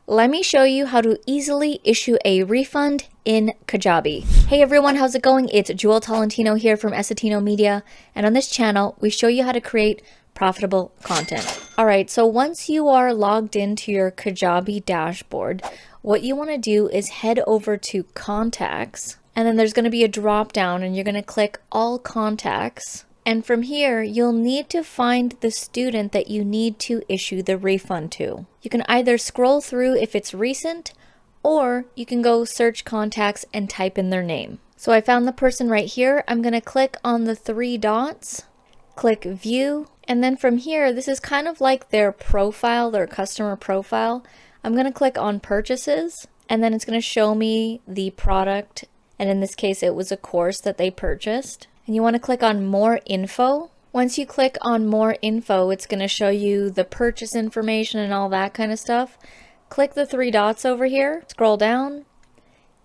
Let me show you how to easily issue a refund in Kajabi. Hey everyone, how's it going? It's Tolentino here from Essetino and on this channel, we show you how to create profitable content. Alright, so once you are logged into your Kajabi dashboard, what you want to do is head over to Contacts, and then there's going to be a drop down and you're going to click All Contacts. And from here, you'll need to find the student that you need to issue the refund to. You can either scroll through if it's recent, or you can go search contacts and type in their name. So I found the person right here. I'm going to click on the three dots, click View, and then from here, this is kind of like their profile, their customer profile. I'm going to click on Purchases, and then it's going to show me the product, and in this case, it was a course that they purchased. And you want to click on More Info. Once you click on More Info, it's going to show you the purchase information and all that kind of stuff. Click the three dots over here, scroll down,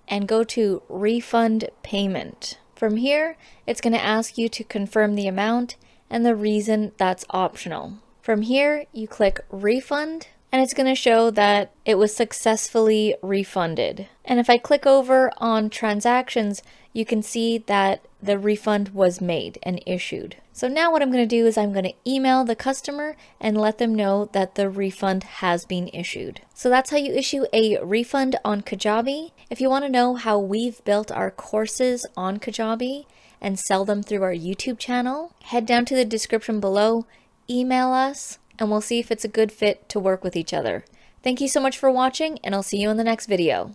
and go to Refund Payment. From here, it's going to ask you to confirm the amount and the reason that's optional. From here, you click Refund, and it's going to show that it was successfully refunded. And if I click over on Transactions, you can see that the refund was made and issued. So now what I'm going to do is I'm going to email the customer and let them know that the refund has been issued. So that's how you issue a refund on Kajabi. If you want to know how we've built our courses on Kajabi and sell them through our YouTube channel, head down to the description below, email us, and we'll see if it's a good fit to work with each other. Thank you so much for watching, and I'll see you in the next video.